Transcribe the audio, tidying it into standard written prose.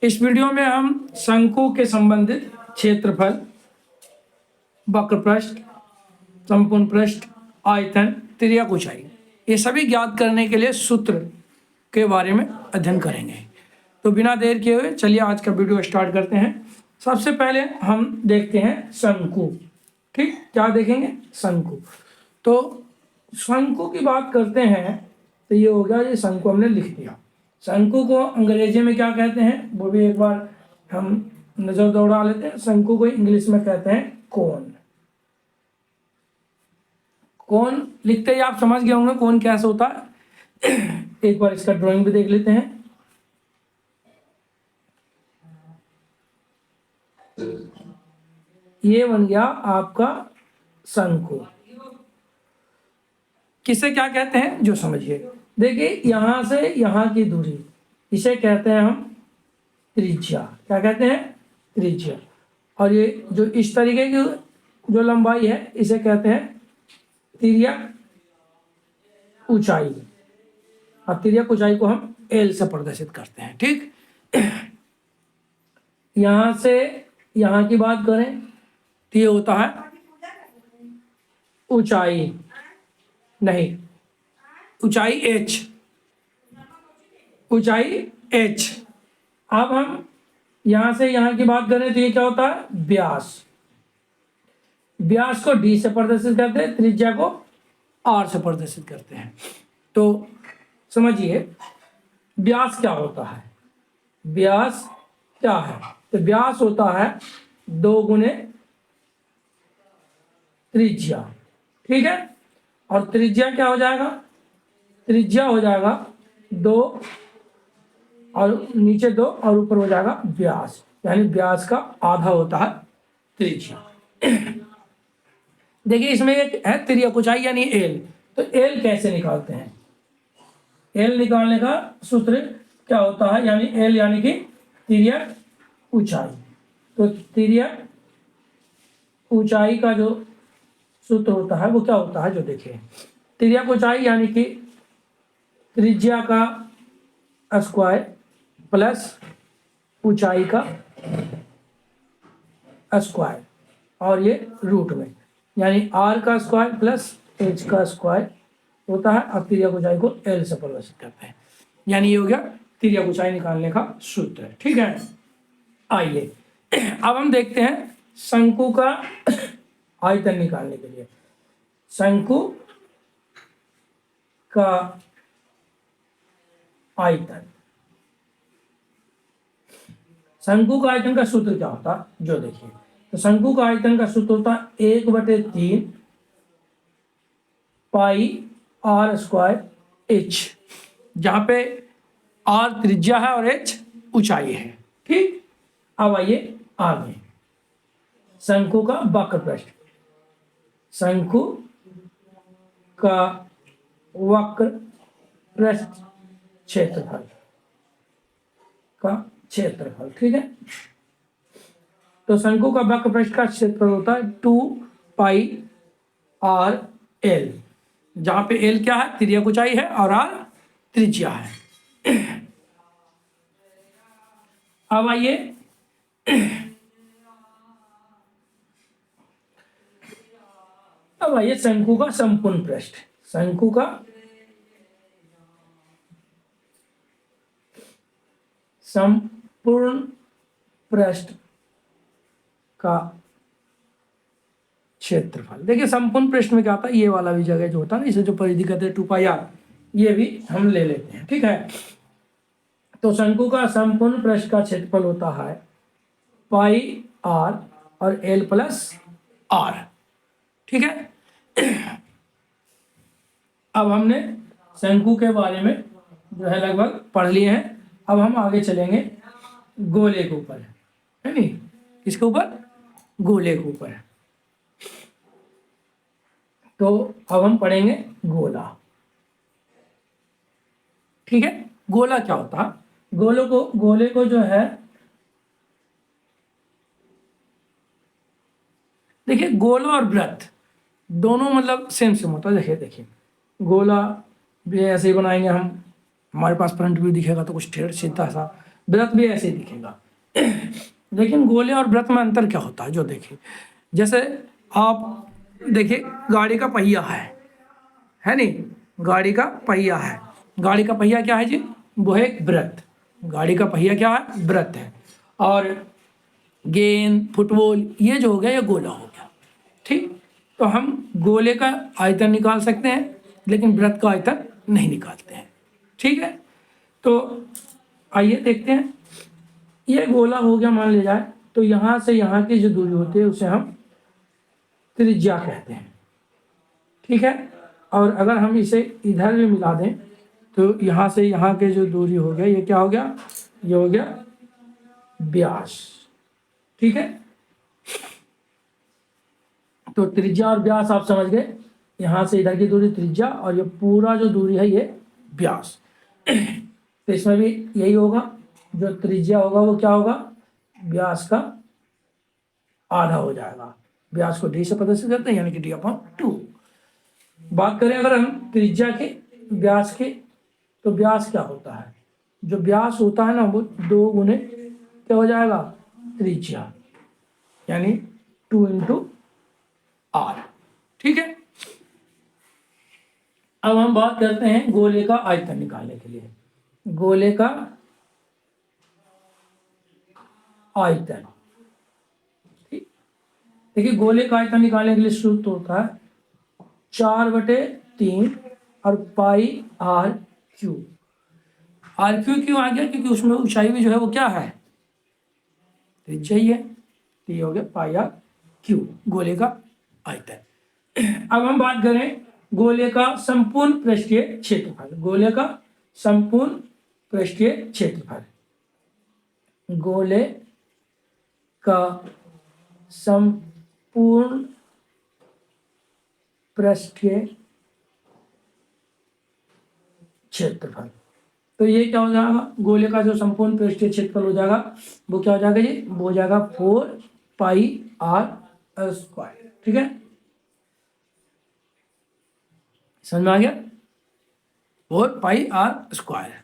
इस वीडियो में हम शंकु के संबंधित क्षेत्रफल, वक्र पृष्ठ, संपूर्ण पृष्ठ, आयतन, तिर्यक ऊंचाई ये सभी ज्ञात करने के लिए सूत्र के बारे में अध्ययन करेंगे। तो बिना देर किए हुए चलिए आज का वीडियो स्टार्ट करते हैं। सबसे पहले हम देखते हैं शंकु। ठीक, क्या देखेंगे? शंकु। तो शंकु की बात करते हैं तो ये हो गया, ये शंकु हमने लिख दिया। शंकु को अंग्रेजी में क्या कहते हैं वो भी एक बार हम नजर दौड़ा लेते हैं। शंकु को इंग्लिश में कहते हैं कोन। कोन लिखते ही आप समझ गए होंगे कोन कैसे होता है। एक बार इसका ड्राइंग भी देख लेते हैं। ये बन गया आपका शंकु। किसे क्या कहते हैं जो समझिए। देखिए यहां से यहां की दूरी इसे कहते हैं हम त्रिज्या। क्या कहते हैं? त्रिज्या। और ये जो इस तरीके की जो लंबाई है इसे कहते हैं तिर्यक ऊंचाई। और तिर्यक ऊंचाई को हम एल से प्रदर्शित करते हैं। ठीक, यहां से यहां की बात करें तो ये होता है ऊंचाई, नहीं ऊंचाई h, ऊंचाई h। अब हम यहां से यहां की बात करें तो ये क्या होता है? व्यास। व्यास को d से प्रदर्शित करते हैं, त्रिज्या को r से प्रदर्शित करते हैं। तो समझिए व्यास क्या होता है। व्यास क्या है? तो व्यास होता है 2 गुने त्रिज्या। ठीक है, और त्रिज्या क्या हो जाएगा? त्रिज्या हो जाएगा 2 और नीचे 2 और ऊपर हो जाएगा व्यास, यानी व्यास का आधा होता है त्रिज्या। देखिए इसमें एक है तिर्यक ऊंचाई यानी एल। तो एल कैसे निकालते हैं? एल निकालने का सूत्र क्या होता है? यानी एल यानी कि तिर्यक ऊंचाई। तो तिर्यक ऊंचाई का जो सूत्र होता है वो क्या होता है जो देखिए, तिर्यक ऊंचाई यानी कि त्रिज्या का स्क्वायर प्लस ऊंचाई का स्क्वायर और ये रूट में, यानी आर का स्क्वायर प्लस एच का स्क्वायर होता है। अब तिर्यक ऊंचाई को एल से परिभाषित करते हैं, यानी ये हो गया तिर्यक ऊंचाई निकालने का सूत्र। ठीक है, आइए अब हम देखते हैं शंकु का आयतन निकालने के लिए। शंकु का आयतन, शंकु का आयतन का सूत्र क्या होता है जो देखिए। तो शंकु का आयतन का सूत्र होता है 1/3 पाई आर स्क्वायर एच, जहां पे आर त्रिज्या है और एच ऊंचाई है। ठीक, अब आइए आगे शंकु का वक्र पृष्ठ। शंकु का वक्र पृष्ठ क्षेत्रफल का क्षेत्रफल। ठीक है, तो शंकु का वक्र पृष्ठ का क्षेत्रफल होता है 2 पाई आर एल, जहां पे एल क्या है? तिर्यक ऊंचाई है और आर त्रिज्या है। अब आइए शंकु का संपूर्ण पृष्ठ। शंकु का संपूर्ण पृष्ठ का क्षेत्रफल। देखिए संपूर्ण पृष्ठ में क्या होता है, ये वाला भी जगह जो होता है ना, इसे जो परिधि कहते हैं 2 पाई आर, ये भी हम ले लेते हैं। ठीक है, तो शंकु का संपूर्ण पृष्ठ का क्षेत्रफल होता है पाई आर और एल प्लस आर। ठीक है, अब हमने शंकु के बारे में जो है लगभग पढ़ लिए हैं। अब हम आगे चलेंगे गोले के ऊपर, है नहीं? किसके ऊपर? गोले के ऊपर। तो अब हम पढ़ेंगे गोला। ठीक है, गोला क्या होता है? गोले को जो है देखिए, गोला और वृत्त दोनों मतलब सेम होता है। देखिए गोला भी ऐसे ही बनाएंगे हम, हमारे पास फ्रंट व्यू दिखेगा तो कुछ टेढ़ सीधा सा, वृत्त भी ऐसे ही दिखेगा। लेकिन गोले और वृत्त में अंतर क्या होता है, जो देखिए, जैसे आप देखिए गाड़ी का पहिया है नहीं, गाड़ी का पहिया है, गाड़ी का पहिया क्या है जी, वो है एक वृत्त, गाड़ी का पहिया क्या है, वृत्त है। और गेंद, फुटबॉल, ये जो हो गया ये गोला हो गया, ठीक। तो हम गोले का आयतन निकाल सकते हैं लेकिन वृत्त का आयतन नहीं निकालते हैं, ठीक है। तो आइए देखते हैं, ये गोला हो गया मान लिया जाए, तो यहाँ से यहाँ की जो दूरी होती है उसे हम त्रिज्या कहते हैं, ठीक है। और अगर हम इसे इधर भी मिला दें तो यहाँ से यहाँ के जो दूरी हो गया, ये क्या हो गया, ये हो गया व्यास, ठीक है। तो त्रिज्या और व्यास आप समझ गए, यहाँ से इधर की दूरी त्रिज्या और ये पूरा जो दूरी है ये व्यास। तो इसमें भी यही होगा, जो त्रिज्या होगा वो क्या होगा, व्यास का आधा हो जाएगा। व्यास को डी से प्रदर्शित करते हैं, यानी कि d/2। बात करें अगर हम त्रिज्या के, व्यास के, तो व्यास क्या होता है, जो व्यास होता है ना वो 2 गुने क्या हो जाएगा, त्रिज्या, यानी 2 × r, ठीक है। अब हम बात करते हैं गोले का आयतन निकालने के लिए। गोले का आयतन, ठीक, देखिए गोले का आयतन निकालने के लिए सूत्र होता है 4/3 और πr/3। r³ क्यों आ गया, क्योंकि उसमें ऊंचाई भी जो है वो क्या है, त्रिज्या ही है, तो ये हो गया πr/3 गोले का आयतन। अब हम बात करें गोले का संपूर्ण पृष्ठीय क्षेत्रफल। गोले का संपूर्ण पृष्ठीय क्षेत्रफल, गोले का संपूर्ण पृष्ठीय क्षेत्रफल, तो ये क्या हो जाएगा, गोले का जो संपूर्ण पृष्ठीय क्षेत्रफल हो जाएगा वो क्या हो जाएगा जी, वो हो जाएगा 4πr², ठीक है। समझ में आ गया, 4πr²।